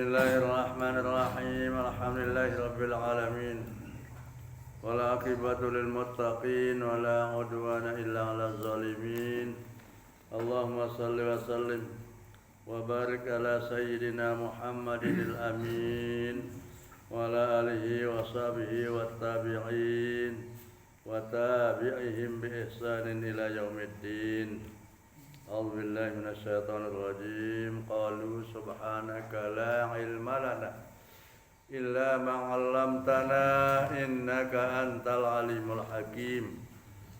Bismillahirrahmanirrahim. Alhamdulillahirabbil alamin. Wala aqibatu lil muttaqin wala udwana illa 'alal zalimin. Allahumma shalli wa sallim wa barik ala sayyidina Muhammadil amin wa ala alihi wa sahbihi wat tabi'in wa tabi'ihim bi ihsanin ila yaumiddin. A'udzu billahi minasyaitonir rajim. Qalu subhanaka la ilma lana illa ma 'allamtana innaka antal alimul hakim.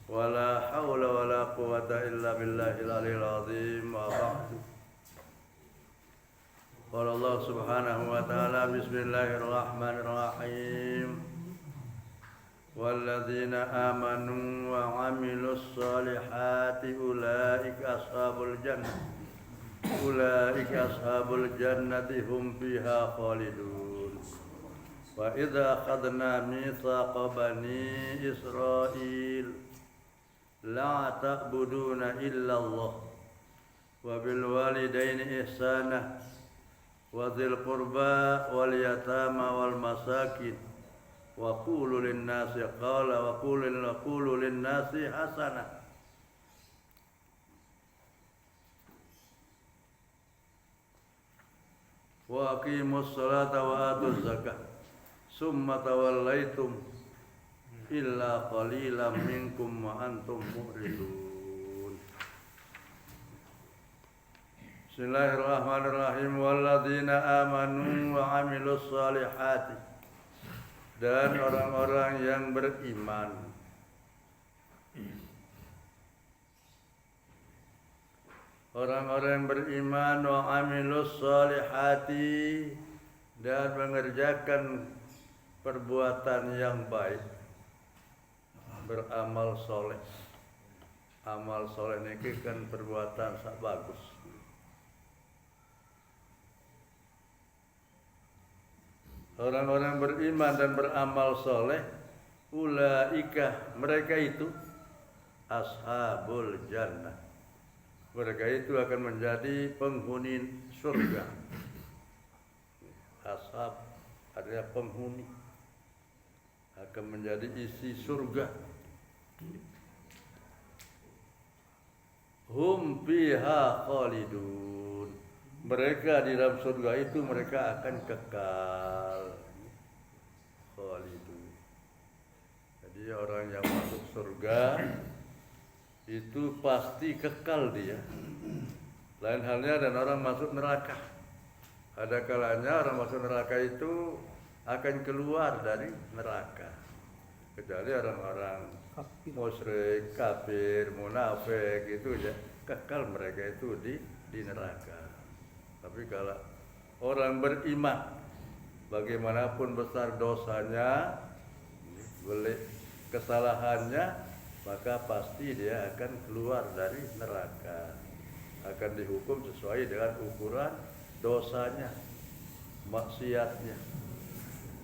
Wala haula wala quwwata illa billahil aliyil azim. Wa ba'du. Qala Allah subhanahu wa ta'ala bismillahirrahmanirrahim. Walladzina amanu wa 'amilus solihati ulaika ashabul jannati hum fiha khalidun. Wa idza akhadna mitsaqa bani Israil la ta'buduna illa Allah wa bil walidaini ihsana wa dzil qurba wal yatama wal masakin wa qulu lin-nasi hasana. Wa aqimus salata wa atuz zakah summa tawallaitum illa qalilan minkum wa antum mu'ridun. Bismillahirrahmanirrahim. Walladzina amanu wa 'amilus solihati, dan orang-orang yang beriman wa 'amilus solihati, dan mengerjakan perbuatan yang baik, beramal soleh. Amal soleh ini kan perbuatan sak bagus. Orang-orang beriman dan beramal soleh, ulaika, mereka itu ashabul jannah, mereka itu akan menjadi penghuni surga. Ashab adalah penghuni, akan menjadi isi surga. Hum fiha khalidun, mereka di dalam surga itu mereka akan kekal. Khalidun. Jadi orang yang masuk surga itu pasti kekal dia. Lain halnya dan orang masuk neraka. Ada kalanya orang masuk neraka itu akan keluar dari neraka. Kecuali orang-orang musyrik, kafir, munafik itu ya kekal mereka itu di neraka. Tapi kalau orang beriman, bagaimanapun besar dosanya, kesalahannya, maka pasti dia akan keluar dari neraka, akan dihukum sesuai dengan ukuran dosanya, maksiatnya.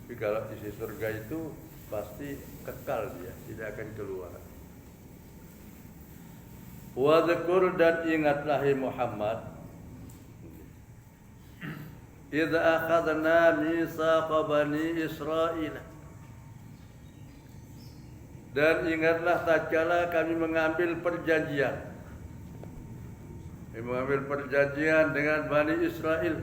Tapi kalau isi surga itu pasti kekal dia, tidak akan keluar. Wa dzkur, dan ingatlah Muhammad, idza akhadna mitsaqa bani Israil, dan ingatlah tatkala kami mengambil perjanjian dengan Bani Israel.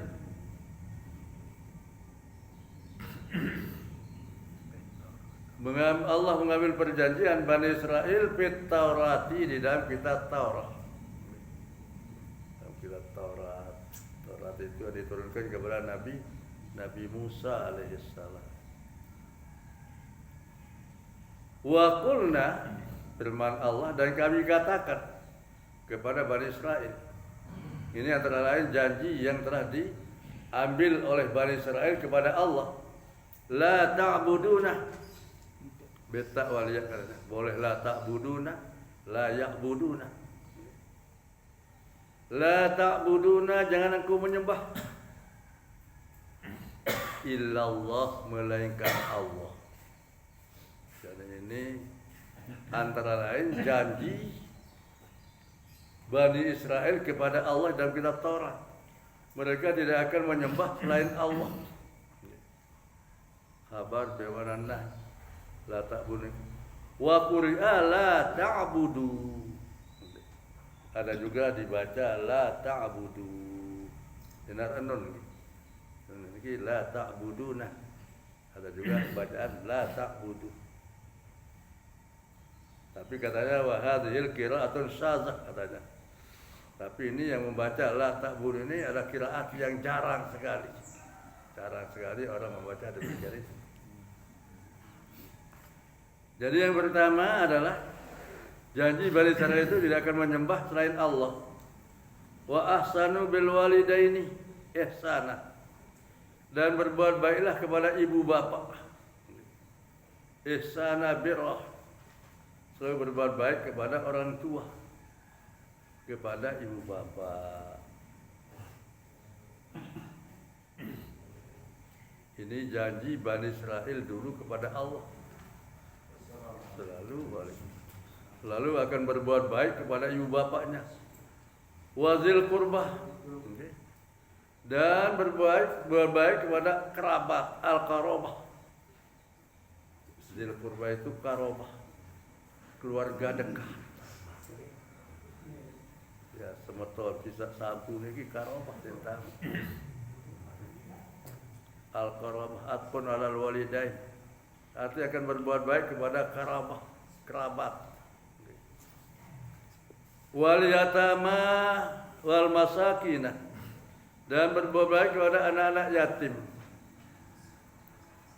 Allah mengambil perjanjian Bani Israel fit Taurati, di dalam kitab Taurat. Dalam kitab Taurat. Taurat itu diturunkan kepada Nabi Musa alaihissalam. Wa qulna, firman Allah, dan kami katakan kepada Bani Israel. Ini antara lain janji yang telah diambil oleh Bani Israel kepada Allah. La ta'buduna, beta waliya, boleh la ta'buduna, la ya'buduna. La ta'buduna, jangan engkau menyembah illallah, melainkan Allah. Jadi ini antara lain janji Bani Israel kepada Allah dalam kitab Taurat. mereka tidak akan menyembah selain Allah. Kabar bewanana la ta'budu wa quri'a la ta'budu. Ada juga dibaca la ta'budu. Benar anon. Ini la ta'buduna. Ada juga bacaan la ta'budu. Tapi katanya wa hadhil qira'atun syadzah katanya. Tapi ini yang membaca la ta'budu ini adalah qiraat yang jarang sekali. Jarang sekali orang membaca demikian itu. Jadi yang pertama adalah janji Bani Israil itu tidak akan menyembah selain Allah. Wa ahsanu bil walidaini ihsana. Dan berbuat baiklah kepada ibu bapa. Ihsana birrah. Selalu berbuat baik kepada orang tua. Kepada ibu bapa. Ini janji Bani Israil dulu kepada Allah. Selalu akan berbuat baik kepada ibu bapaknya. Wazil qurbah. Dan berbuat baik kepada kerabat al-qarabah. Zil qurbah itu karabah, keluarga dekat. Ya, semeton bisa satu lagi karabah tentang al-qarabah atpun alal walidain. Artinya akan berbuat baik kepada kerabat. Wal yatama wal masakinah. Dan berbuat baik kepada anak-anak yatim.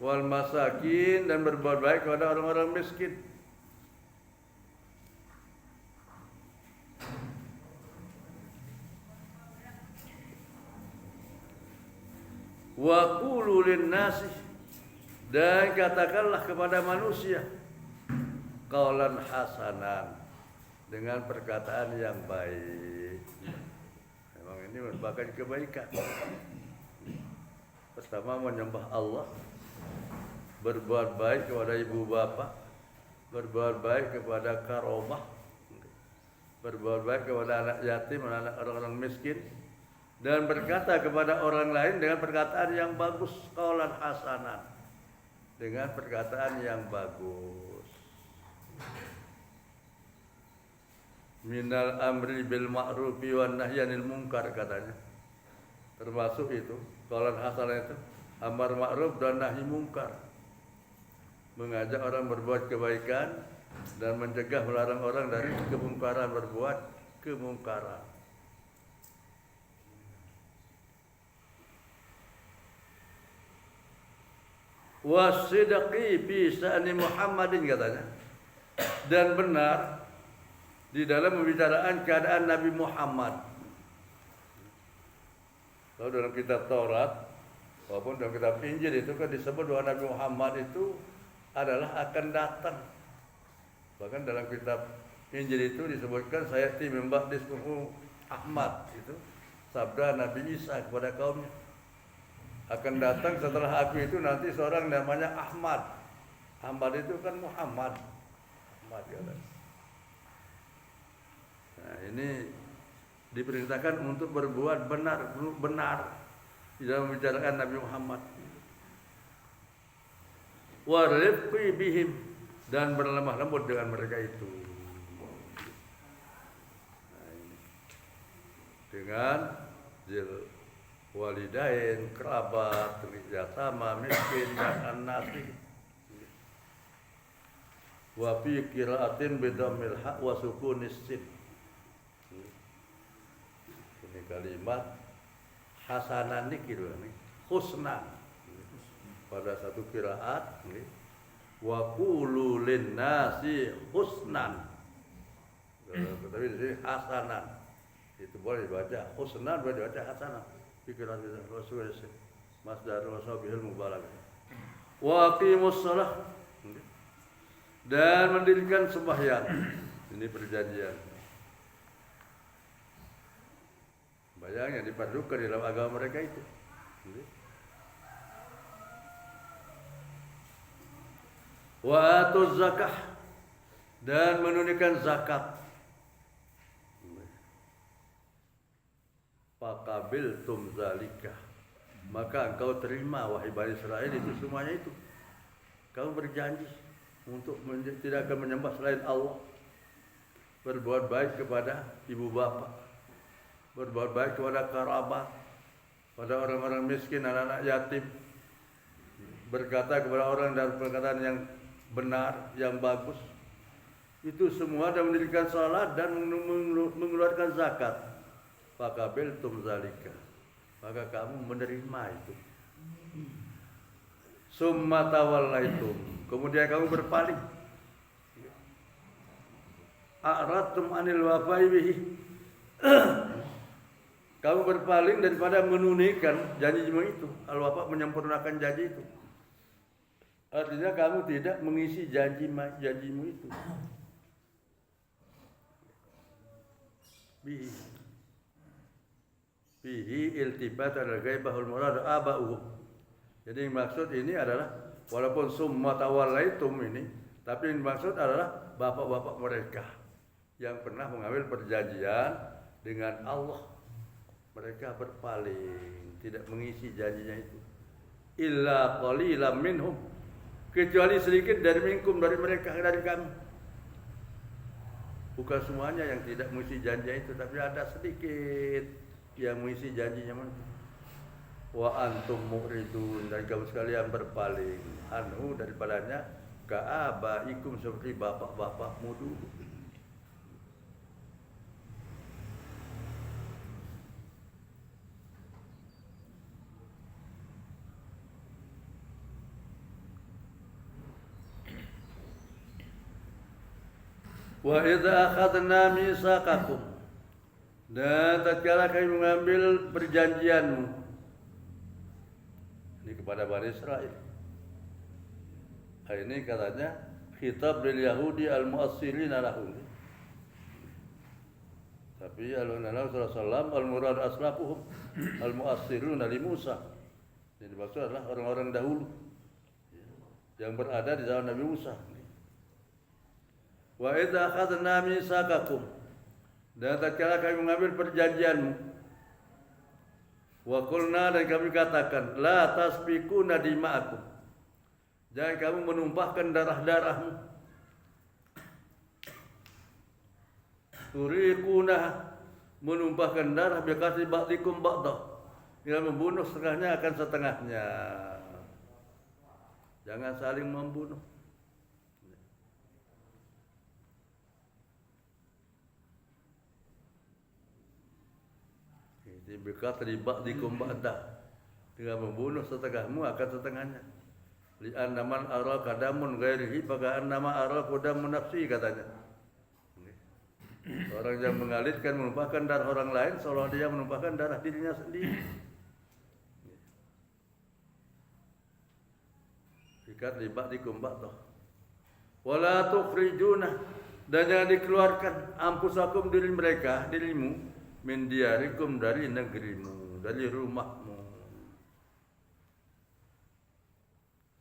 Wal masakin, dan berbuat baik kepada orang-orang miskin. Wa qulu lin-nasi, dan katakanlah kepada manusia qaulan hasanan, dengan perkataan yang baik. Memang ini merupakan kebaikan. Pertama menyembah Allah, berbuat baik kepada ibu bapa, berbuat baik kepada karomah, berbuat baik kepada anak yatim, anak orang-orang miskin, dan berkata kepada orang lain dengan perkataan yang bagus, qaulan hasanan, dengan perkataan yang bagus. Minal amri bil ma'rufi wan nahyi 'anil munkar katanya. Termasuk itu, qaulan hasanan itu amar ma'ruf dan nahi munkar. Mengajak orang berbuat kebaikan dan mencegah melarang orang dari kemungkaran, berbuat kemungkaran. Wasidqi fi sa'ni Muhammadin katanya. Dan benar di dalam pembicaraan keadaan Nabi Muhammad. Kalau dalam kitab Taurat maupun dalam kitab Injil itu kan disebut bahwa Nabi Muhammad itu adalah akan datang. Bahkan dalam kitab Injil itu disebutkan sayati min ba'di ismuhu Ahmad, itu sabda Nabi Isa kepada kaumnya. Akan datang setelah aku itu nanti seorang namanya Ahmad. Ahmad itu kan Muhammad. Ahmad katanya. Nah, ini diperintahkan untuk berbuat benar di dalam membicarakan Nabi Muhammad. Wa rifqi bihim, dan berlemah lembut dengan mereka itu. Nah, ini. Dengan zil walidain, kerabat, yatama, miskin, dan an-nasi. Wa fi qira'atin bidammil ha wa sukunis sin. Ini kalimat hasanan niki nih, husnan. Pada satu qiraat nih, wa qulu lin-nasi husnan. Tetapi di sini hasanan. Itu boleh dibaca husnan, boleh dibaca hasanan. Pikiran Rasul masdar wasabihil mubalaghah. Wa aqimus shalah, dan mendirikan sembahyang. Ini perjanjian. Sembahyang yang dipadukan di dalam agama mereka itu. Wa atuz zakah, dan menunaikan zakat. faqabiltum zalika, maka engkau terima wahai Bani Israel itu semuanya itu. Kamu berjanji untuk tidak akan menyembah selain Allah, berbuat baik kepada ibu bapa, berbuat baik kepada kerabat, pada orang-orang miskin, anak-anak yatim, berkata kepada orang dalam perkataan yang benar, yang bagus. Itu semua dan mendirikan salat dan mengeluarkan zakat. Faqabiltum zalika, maka kamu menerima itu. Summa tawallaitum, kemudian kamu berpaling. A'radtum anil wafa'i bihi, kamu berpaling daripada menunaikan janjimu itu. Al-wafa menyempurnakan janji itu. Artinya kamu tidak mengisi janjimu itu. Bihi iltibat al-ghaibahul murad aba'uhum. Jadi maksud ini adalah walaupun summa tawallaitum ini, tapi yang maksud adalah bapak-bapak mereka yang pernah mengambil perjanjian dengan Allah. Mereka berpaling, tidak mengisi janjinya itu. Illa qalilan minhum, kecuali sedikit dari minkum, dari mereka, dari kami. Bukan semuanya yang tidak mengisi janjinya itu, tapi ada sedikit yang mengisi janjinya. Wa antum mu'ridun, dan kamu sekalian berpaling anhu daripadanya, ka'abaikum, seperti bapak-bapakmu dulu. Wa idza akhadna mitsaqakum, dan tatkala kami mengambil perjanjianmu, ini kepada Bani Israel. Ini katanya khitab lil Yahudi al-mu'assirina lahum. Tapi Nabi sallallahu al-murad aslafuhum al-mu'assiruna li Musa. Jadi maksud adalah orang-orang dahulu yang berada di zaman Nabi Musa. Wa idza akhadna mitsaqakum, dan tatkala kami mengambil perjanjianmu, wa qulna, dan kami katakan, la tasfikuna dima'akum, jangan kamu menumpahkan darah-darahmu. Turiquna, menumpahkan darah, biqatli ba'dikum ba'dah, dengan membunuh setengahnya akan setengahnya. Jangan saling membunuh. Biqatli ba'dikum ba'dah, dengan membunuh setengahmu akan setengahnya. Li'anna man araka damun ghairihi faka'annama araka damun nafsi, katanya. Orang yang mengalirkan, menumpahkan darah orang lain, seolah dia menumpahkan darah dirinya sendiri. Biqatli ba'dikum ba'dah. Wala tukhrijuna, dan jangan dikeluarkan ampusakum, diri mereka, dirimu, min diyarikum, dari negerimu, dari rumahmu.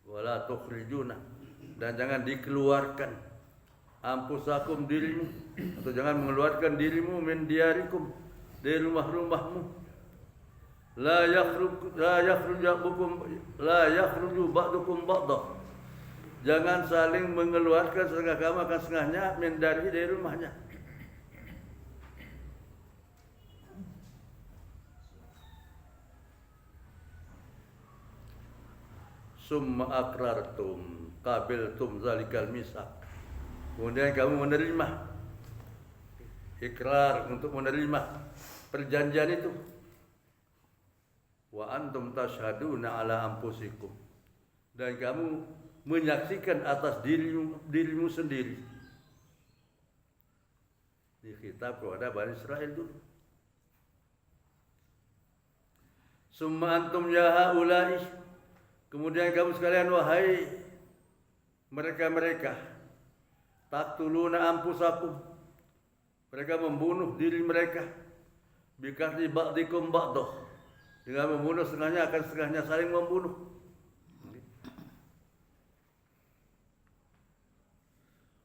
Wala tukhrijuna, dan jangan dikeluarkan ampusakum, dirimu, atau jangan mengeluarkan dirimu, min diyarikum, dari rumah-rumahmu. La yakhruju ba'dukum ba'dah, jangan saling mengeluarkan setengah kamu akan setengahnya, min dari rumahnya. Summa aqrartum qabiltum zalikal misaq, kemudian kamu menerima, ikrar untuk menerima perjanjian itu. Wa antum tashhaduna ala anfusikum, dan kamu menyaksikan atas dirimu sendiri. Di kitab kepada Bani Israel dulu. Summa antum ya haula'i, kemudian kamu sekalian wahai mereka-mereka, taqtuluna anfusakum, mereka membunuh diri mereka, biqatli ba'dikum ba'dah, dengan membunuh setengahnya akan setengahnya, saling membunuh.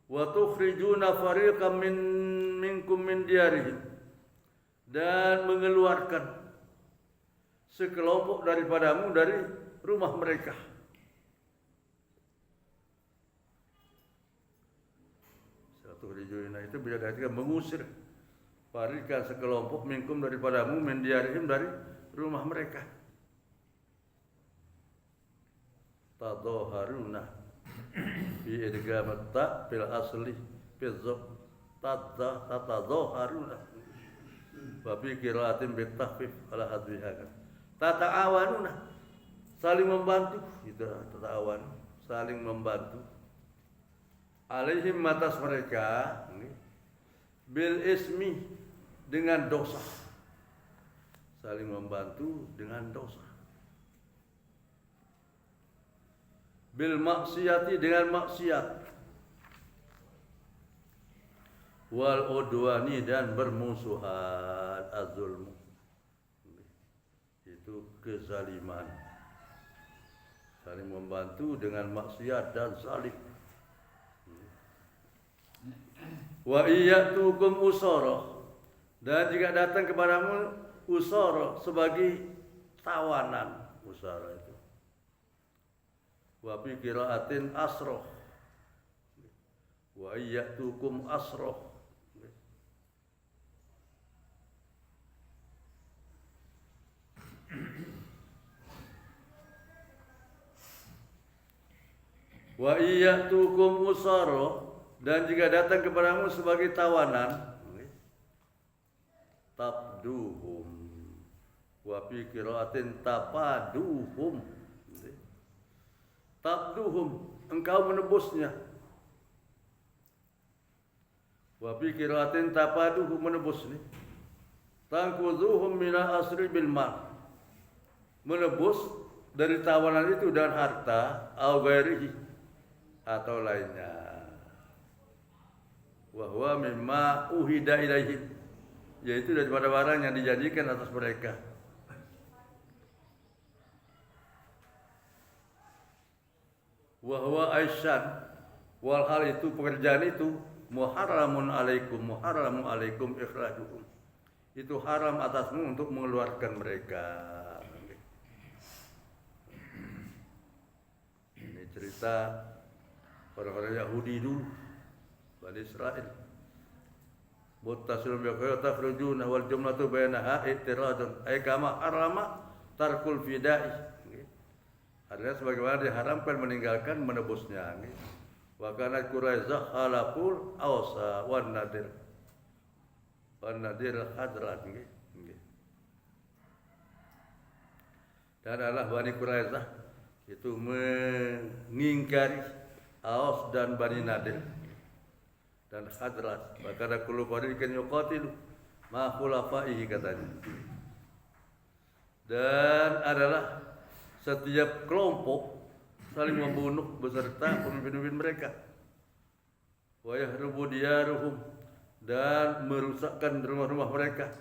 Wa tukhrijuna fariqam minkum min diyarihim, dan mengeluarkan sekelompok daripadamu dari rumah mereka. Satu rijulina itu bisa diartikan mengusir. Parikan sekelompok minkum daripadamu min diarihim dari rumah mereka. Tadhaharuna bi idgham ta fil asli fil zab tatadhaharuna wa bi qiraatin bi takhfif ala hadhiha. Tata'awanuna, saling membantu, itu tata'awan, saling membantu. Alaihim atas mereka bil ismi, dengan dosa, saling membantu dengan dosa. Bil maksiati, dengan maksiat. Wal udwani, dan bermusuhan, az-zulmu, itu kezaliman. Saling membantu dengan maksiat dan zalim. Wa iyyatukum usara, dan jika datang kepadamu usara sebagai tawanan, usara itu. Wa bi qiraatin asra, wa iyyatukum asra. Wa iyyatukum usara, dan jika datang kepadamu sebagai tawanan, tabduhum, wa fi qiraatin tapaduhum. Tabduhum, engkau menebusnya. Wa fi qiraatin tapaduhum, menebus nih. Tangkuzuhum mina asri bil mal, menebus dari tawanan itu dan harta, au ghairihi, atau lainnya. Wa huwa mimma uhida ilaihim, yaitu daripada barang yang dijanjikan atas mereka. Wa huwa aisyan, wal hal itu, pekerjaan itu, muharramun alaikum ikhrajuhum, itu haram atasmu untuk mengeluarkan mereka. Ini cerita orang-orang Yahudi dulu, Bani Israel. Muttasilun bi qawli takhrujuna wal jumlatu bainaha i'tiradun ay kama harama tarkul fida'i. Artinya sebagaimana diharamkan meninggalkan menebusnya. Wa kana Quraizah halaqul awsa wan nadir. Wan nadir hadrat. Dan adalah Bani Quraizah itu mengingkari Aus dan Bani Nadir dan Hadrat. Maka ada kullu fariqin yuqatilu ma khulafaihi, katanya. Dan adalah setiap kelompok saling membunuh beserta pemimpin-pemimpin mereka. Wa yahrubu diyaruhum, dan merusakkan rumah-rumah mereka.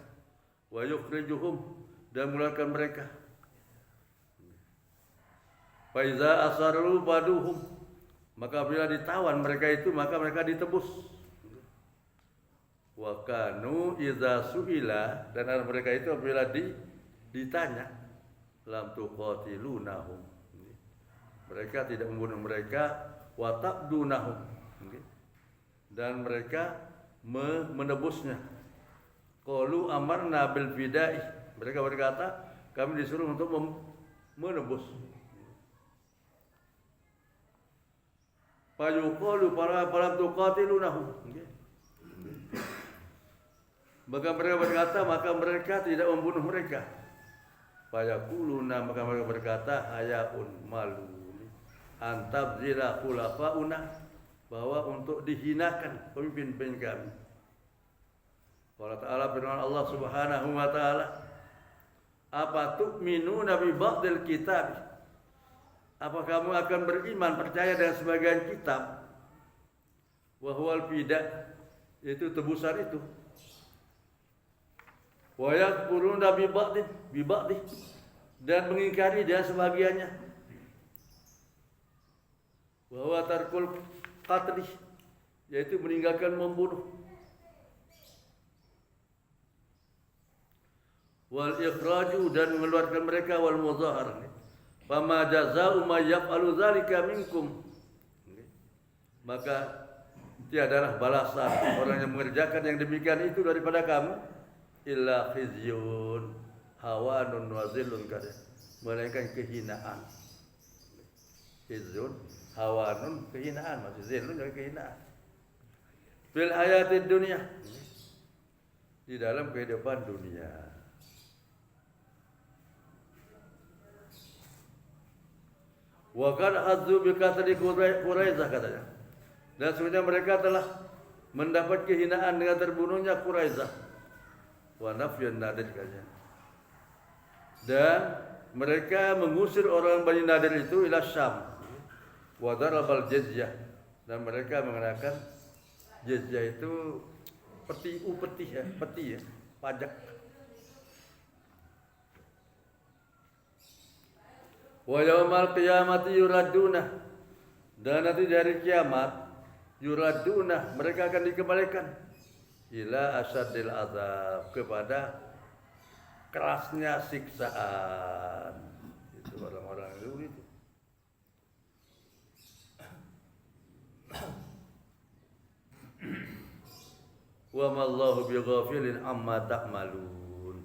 Wa yukhrijuhum, dan mengeluarkan mereka. Fa iza asarru baduhum, maka bila ditawan mereka itu, maka mereka ditebus. Wa kanu idza suila, dan mereka itu apabila ditanya, lam tuqatilunahum, mereka tidak membunuh mereka. Wa taqdunahum, dan mereka menebusnya. Qalu amarna bil fida'i, mereka berkata kami disuruh untuk menebus. Fayuqalu falam tuqatilunahum, maka mereka berkata, maka mereka tidak membunuh mereka. Fayaquluna, maka mereka berkata, hayaun, malu, antabzila khulafauna, bahwa untuk dihinakan pemimpin kami. Allah Ta'ala, firman Allah Subhanahu wa Ta'ala, apa tu'minuna bi ba'dil kitab, apa kamu akan beriman, percaya dengan sebagian kitab? Wa huwal fida', yaitu tebusan itu. Wa yakfuruna bi ba'dih, dan mengingkari dengan sebagiannya. Wa huwa tarkul qatli, yaitu meninggalkan membunuh. wal ikhraju dan mengeluarkan mereka wal mudhahar. Fama jazaa'u may yaf'alu dzalika minkum. Maka tiadalah balasan orang yang mengerjakan yang demikian itu daripada kamu illa khizyun hawanun wa zillun kada, melainkan kehinaan. Khizyun hawanun kehinaan, maksud zillun juga kehinaan. Fil hayatid dunya, di dalam kehidupan dunia. Wa qad hadzu bi qatli Quraisyah katanya. Dan sebenarnya mereka telah mendapat kehinaan dengan terbunuhnya Quraisyah. Wa nafyun Nadir katanya. Dan mereka mengusir orang Bani Nadir itu ila Syam. Wa darabal jizyah, dan mereka mengenakan jizyah itu peti ya, pajak. Wa yaumal qiyamati yuraduna, dan nanti dari kiamat yuraduna, mereka akan dikembalikan ila asyadil azab, kepada kerasnya siksaan. Itu orang-orang dulu itu. Wa mallahu bighafilin amma ta'malun,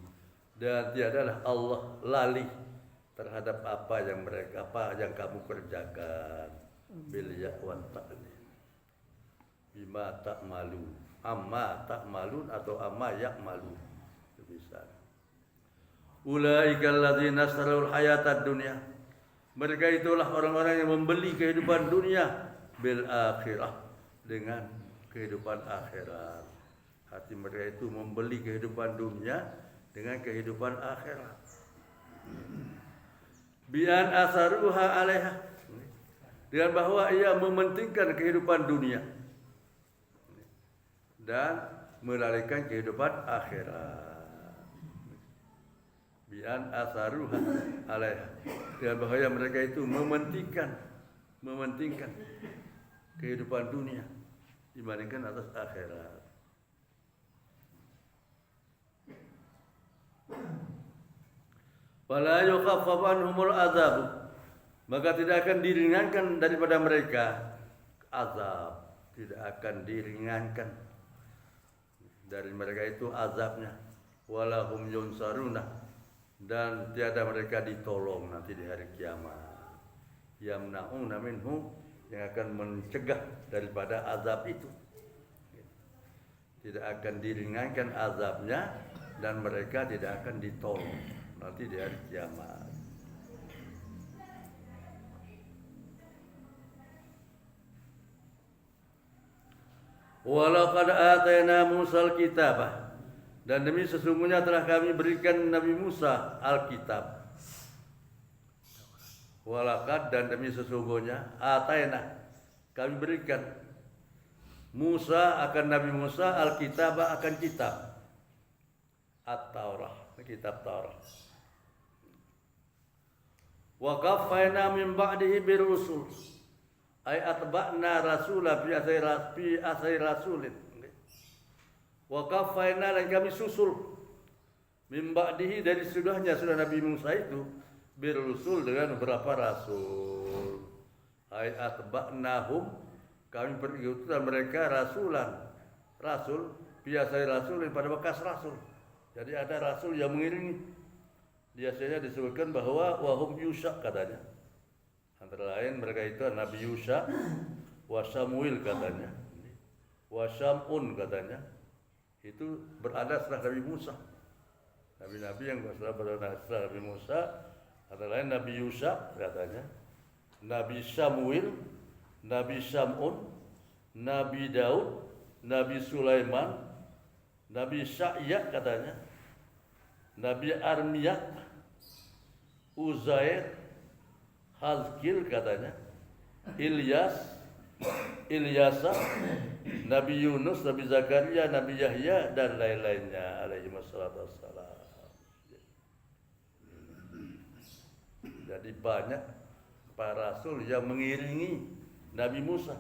dan tiadalah Allah lalih terhadap apa yang kamu kerjakan. Bil ya wan ta'ni bima ta'malun, amma ta'malun atau amma ya'malun, itu bisa. Ulaika alladzina astarul hayatad dunya, mereka itulah orang-orang yang membeli kehidupan dunia bil akhirah, dengan kehidupan akhirat. Hati mereka itu membeli kehidupan dunia dengan kehidupan akhirat. Bian asaruha alaiha, dengan bahwa ia mementingkan kehidupan dunia dan melalaikan kehidupan akhirat. Bian asaruha alaiha, dengan bahwa mereka itu mementingkan kehidupan dunia dibandingkan atas akhirat. Fala yukhaffaf anhumul azab, maka tidak akan diringankan daripada mereka azab, tidak akan diringankan dari mereka itu azabnya. Walahum yunsaruna, dan tiada mereka ditolong nanti di hari kiamat. Yamna'una minhu, yang akan mencegah daripada azab itu. Tidak akan diringankan azabnya, dan mereka tidak akan ditolong nanti di hari kiamat. Walaqad atayna Musal kitabah, dan demi sesungguhnya telah kami berikan Nabi Musa Alkitab. Walaqad, dan demi sesungguhnya, atayna, kami berikan Musa akan Nabi Musa Alkitabah, akan kitab At-Taurah, kitab Taurat. Wa qaffayna min ba'dihi birusul, ay atba'na rasula fi asai rasulin. Wa qaffayna, dan kami susul min ba'dihi, dari sudah Nabi Musa itu, birusul, dengan beberapa rasul. Ay atba'nahum, kami berutusan mereka rasul biasa rasulin, pada bekas rasul. Jadi ada rasul yang mengiringi. Biasanya disebutkan bahwa wahum Yusha katanya. Antara lain mereka itu Nabi Yusha, wa Samuel katanya, wa Shamun katanya. Itu berada setelah Nabi Musa. Nabi-nabi yang berada setelah Nabi Musa antara lain Nabi Yusha katanya, Nabi Samuel, Nabi Shamun, Nabi Daud, Nabi Sulaiman, Nabi Sya'ya katanya, Nabi Armiyah, Uzair, Hazkil katanya, Ilyasa, Nabi Yunus, Nabi Zakaria, Nabi Yahya, dan lain-lainnya alaihi wassalatu wassalam. Jadi banyak para rasul yang mengiringi Nabi Musa.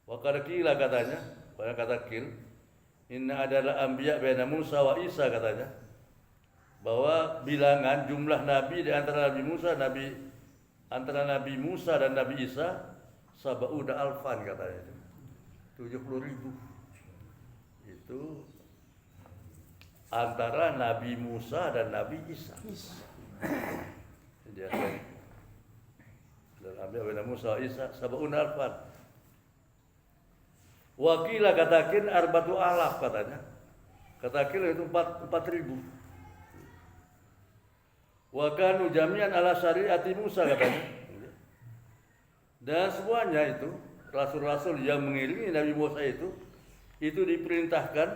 Wa qad qila katanya, pada kata qil, inna adalah anbiya baina Musa wa Isa katanya. bahwa bilangan jumlah nabi di antara Nabi Musa dan Nabi Isa sab'una alfan katanya, 70.000. Itu antara Nabi Musa dan Nabi Isa. Dia dan Nabi Musa Isa sab'una alfan. Wakila katakin arbatu alaf katanya. Katakin itu 4.000. Wa kanu jami'an ala syariati Musa katanya. Dan semuanya itu rasul-rasul yang mengiringi Nabi Musa itu diperintahkan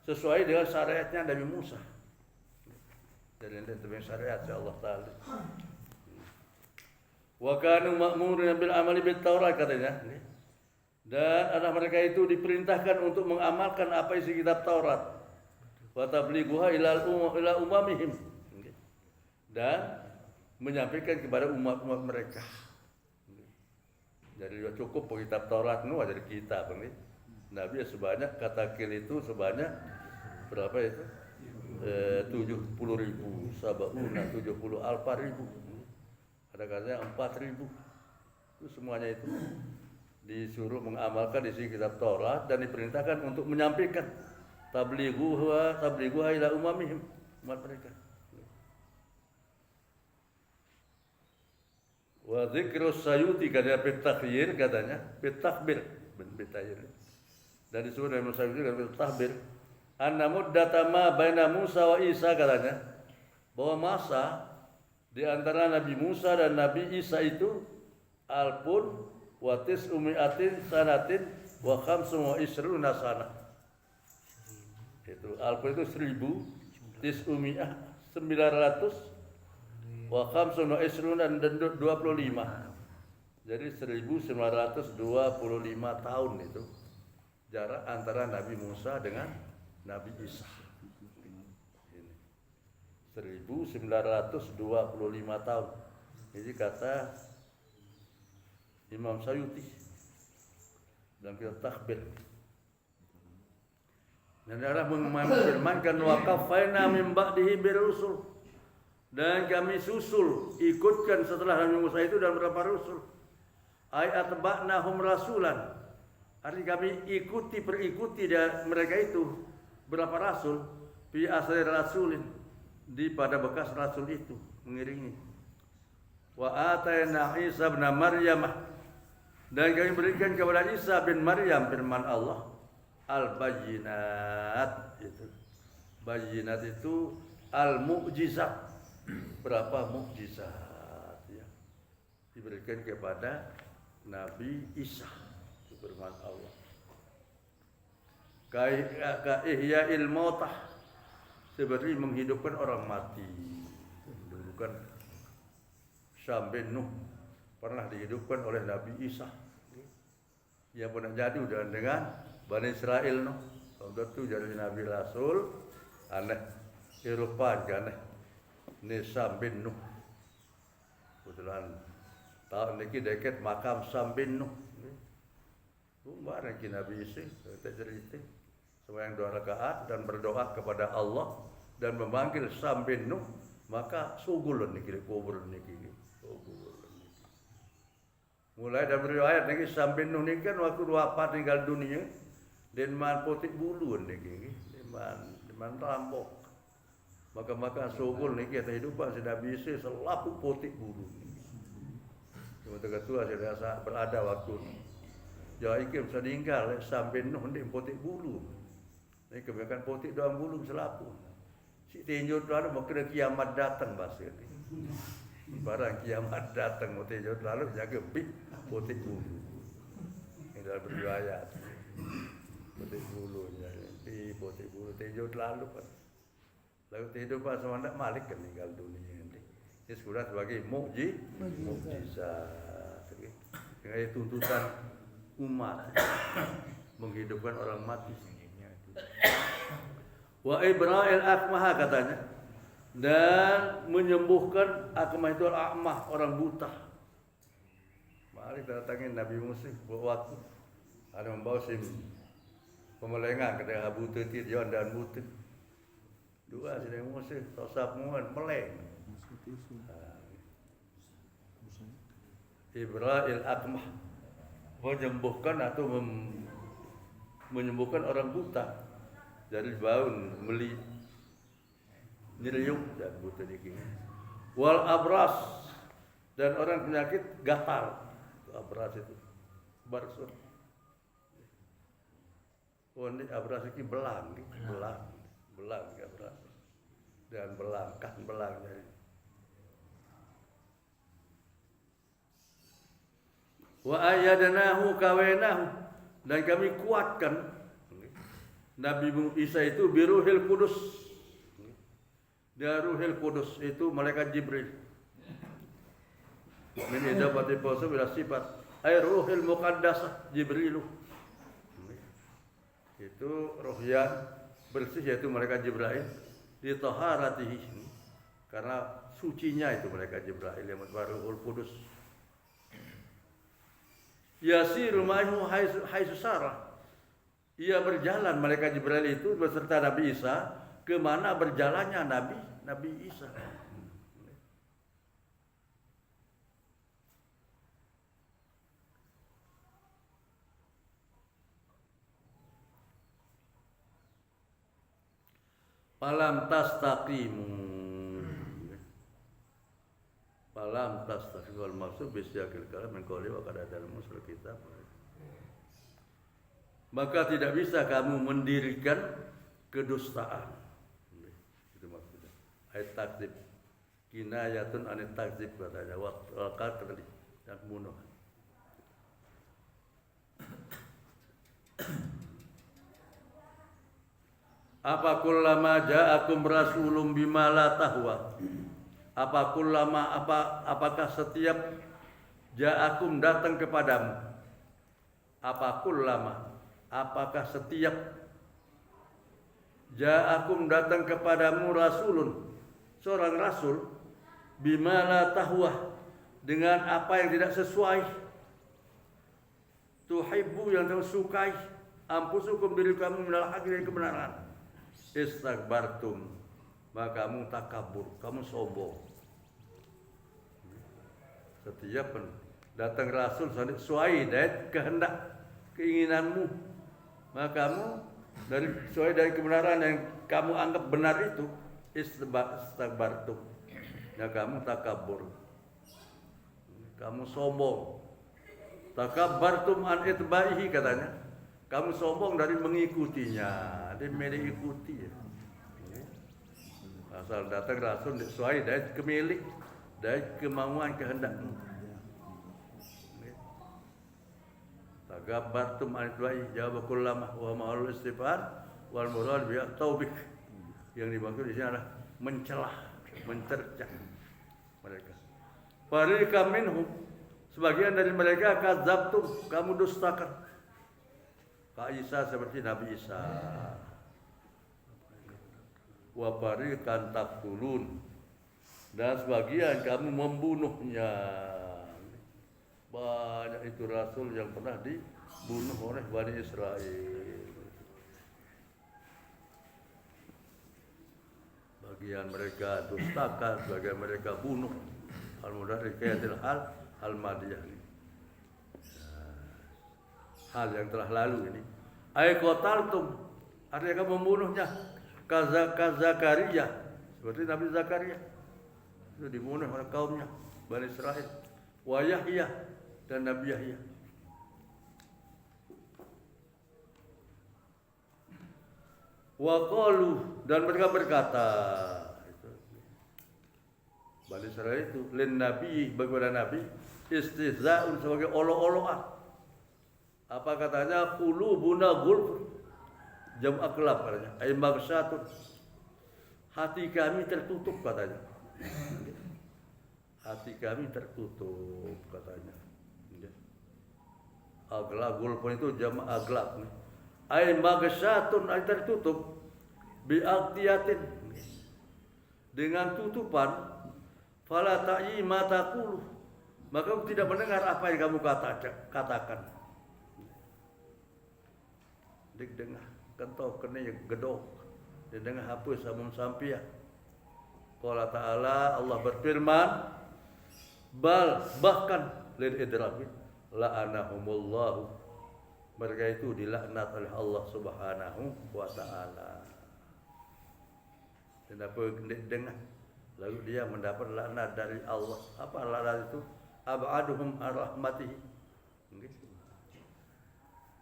sesuai dengan syariatnya Nabi Musa. Dari syariat Allah Ta'ala. Wa kanu ma'muruna bil amali bit Taurat katanya. Dan anak mereka itu diperintahkan untuk mengamalkan apa isi kitab Taurat. Wa tablighuha ila umamihim. Dan menyampaikan kepada umat-umat mereka. Jadi cukup kitab Taurat nu dari kita ini. Nabi sebanyak kata kil itu sebanyak berapa itu? 70.000, sab'una 70 alfa ribu. Ada katanya 4.000. Itu semuanya itu disuruh mengamalkan isi kitab Taurat dan diperintahkan untuk menyampaikan tablighuha ila umamihim, umat mereka. Wa dzikrus Sayuti katanya bitakhir katanya bitakbir bitakhir. Dan disebut dalam Sayuti katanya bitakbir anna muddata ma baina Musa wa Isa katanya bahwa masa di antara Nabi Musa dan Nabi Isa itu alpun wa tis'umi'atin sanatin wa khamsun wa isruna sanah. Itu alpun itu 1000, tis'umi'ah 900, wa khamsun wa isruna dan 25. Jadi 1925 tahun itu jarak antara Nabi Musa dengan Nabi Isa. Ini 1925 tahun. Ini kata Imam Sayuti dalam kitab Takhbir. Dan Allah mengfirmankan wa qafaina min ba'dihi birusul. Dan kami susul, ikutkan setelah Nabi Musa itu dan beberapa rasul. Ayat ba'nahum rasulan. Artinya kami perikuti mereka itu berapa rasul fi asri rasulin di pada bekas rasul itu mengiringi. Wa atayna Isa bin Maryam dan kami berikan kepada Isa bin Maryam firman Allah al-bayyinat itu. Bayyinat itu al-mu'jizat. Berapa mukjizat ya diberikan kepada Nabi Isa firman Allah. Ka ihya'il mautah seperti menghidupkan orang mati. Dulu kan Syam bin Nuh pernah dihidupkan oleh Nabi Isa. Yang pernah jadi dengan Bani Israel no. Waktu itu jadi Nabi Rasul aneh Eropa aneh. Ini Syam bin Nuh. Kebetulan tahun ini dekat makam Syam bin Nuh. Umar yang Nabi Isa kita cerita sembahyang 2 rakaat dan berdoa kepada Allah dan memanggil Syam bin Nuh, maka sugul niki kubur niki. Mulai dari riwayat niki Syam bin Nuh niki kan waktu wafat tinggal dunia dan man potik bulu niki, man rampok. Maka sugul niki kehidupan si Nabi Isa selalu potik bulu. Cuma ketua saya rasa berada waktu ya ikim sedinggal sampai Nuh di potik bulu. Ini kebanyakan potik dalam bulu selapu. Si tinjau lalu mau kena kiamat datang bahasa ini. Barang kiamat datang mau tinjau lalu jaga big potik bulu. Ini dalam riwayat. Potik bulunya, di potik bulu tinjau lalu kan. Lalu tidur pas sama nak Malik kan meninggal dunia ini. Ini sudah sebagai mukjizat. Dengan tuntutan umat menghidupkan orang mati. Wa ibra'il akmah katanya dan menyembuhkan akmah itu akmah orang buta. Mari datangin Nabi Musa waktu ada membawa sim pemelengan kepada buta dia dan buta. Dua sini musuh tosap muan meleng. Ibra'il akmah, menyembuhkan atau menyembuhkan orang buta dari baun meli nyeriuk dan buta dikit. Wal abras, dan orang penyakit gatal. Abras itu barsut. Oh ini abras ini belang abras. Dan kan belang jadi. Wa ayyadnahu kawenahu, dan kami kuatkan Nabi Isa itu biruhil kudus. Ruhil kudus itu malaikat Jibril. Min izabati pausa bila sifat ay ruhil muqaddasah Jibrilu. Itu roh yang bersih yaitu malaikat Jibril di taharatihi, karena sucinya itu malaikat Jibril yang ruhul kudus. Yasiru ma'ahu haitsu sarah. Ia berjalan malaikat Jibril itu beserta Nabi Isa kemana berjalannya Nabi Isa. Falam tastaqimu wal maksud bisyakil kalam min qawli wa qad adal musul kitab. Maka tidak bisa kamu mendirikan kedustaan. Itu maksudnya. Ayat takdzib kinayatun anit takdzib katanya wa qatl dan pembunuhan. Apa kullama ja'akum rasulun bima la tahwa. Apakah setiap ja'akum datang kepadamu. Apakah setiap ja'akum datang kepadamu rasulun, seorang rasul, bima la tahwa, dengan apa yang tidak sesuai, tuhibbu yang kamu sukai, ampusukum diri kamu minal haqqi dari kebenaran, istakbartum, maka kamu takabur, kamu sombong. Setiap datang rasul sesuai dari kehendak keinginanmu, maka kamu sesuai dari kebenaran yang kamu anggap benar itu, istakbartum, ya kamu takabur, kamu sombong. Takabbartum an itba'ihi katanya, kamu sombong dari mengikutinya, dari mengikuti ya. Asal datang rasul sesuai dari kemilik, dari kemauan kehendakmu. Takabbartum an itba'ihi jawab kullama wa ma'al istighfar wal murad bi taubik. Yang dimaksud di sini adalah mencelah, mencercah mereka. Fariqam minhum, sebagian dari mereka kadzabtum, kamu dustakan. Kak Isa seperti Nabi Isa. Wa fariqan taqtulun, dan sebagian kamu membunuhnya. Banyak itu rasul yang pernah dibunuh oleh Bani Israel. Bagian mereka dustakan, bagian mereka bunuh. Al-Mudhari kayatil al-madiyah ini. Hal yang telah lalu ini. Ay qataltum, artinya kamu membunuhnya. Zakaria, seperti Nabi Zakaria itu dibunuh oleh kaumnya Bani Israel. Wa Yahya, dan Nabi Yahya. Wa qalu, dan mereka berkata, Bani Israel itu lin nabi, bagaimana Nabi, istihza'un, sebagai olo-oloan. Apa katanya? Qulubuna ghulf, jam aklab katanya, ay maghsatun, hati kami tertutup katanya. Hati kami tertutup katanya. Aglab, ghulf itu jam aglab. Ay maghsatun, ay tertutup, bi aqtiyatin, dengan tutupan. Fala ta'i ma taqulu, maka kamu tidak mendengar apa yang kamu katakan. Dik dengar, kentok kene gedok. dan dengan hapus samun sampia. Qala ta'ala, Allah berfirman, bahkan lil idrabi la'anahumullahu, mereka itu dilaknat oleh Allah Subhanahu wa taala. Kenapa dengar? Lalu dia mendapat laknat dari Allah. Apa laknat itu? Ab'aduhum ar-rahmatihi.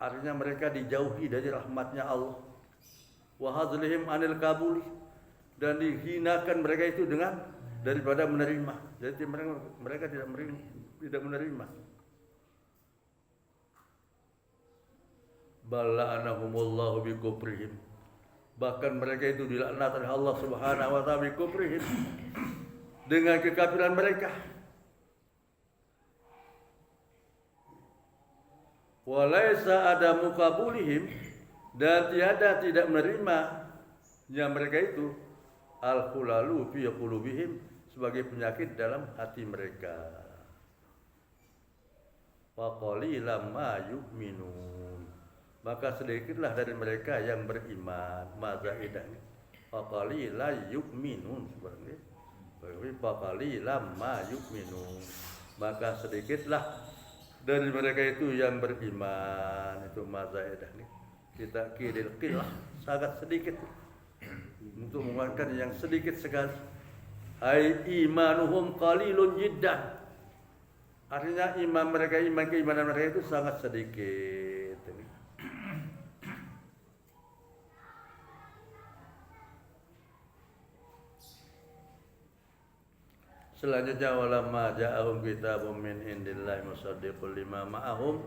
Artinya mereka dijauhi dari rahmatnya Allah. Wa hadlihim anil kabuli, dan dihinakan mereka itu dengan daripada menerima. Jadi mereka tidak menerima. Bala'anahumullahu bikufrihim, bahkan mereka itu dilaknat oleh Allah Subhanahu wa taala bikufrihim, dengan kekafiran mereka. Walaisa ada mukabulihim, dan tiada tidak menerima yang mereka itu al-khulalu fi qulubihim, sebagai penyakit dalam hati mereka. Faqalilan ma yu'minun, maka sedikitlah dari mereka yang beriman. Mazaidahnya faqalilan yu'minun, sebenarnya faqalilan ma yu'minun, maka sedikitlah dari mereka itu yang beriman. Itu mazaidahnya. Kita kidil qilah, sangat sedikit, untuk mengatakan yang sedikit sekali. Ai imanuhum qalilun jiddan, artinya keimanan mereka itu sangat sedikit. Selanjutnya, walamma ja'ahum kitabun min indillahi musaddiqul lima ma'ahum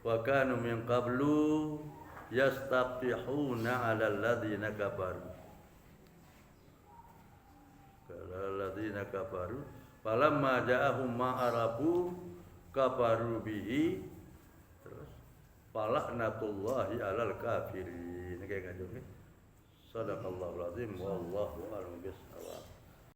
wa kanu min qablu yastafihuna 'alal ladzina kafaru falamma ja'ahum ma arafu kafaru bihi, terus falaknatullahi 'alal kafirin. Kayak gitu. Sadaqallahul azim wallahu a'lam bissawab.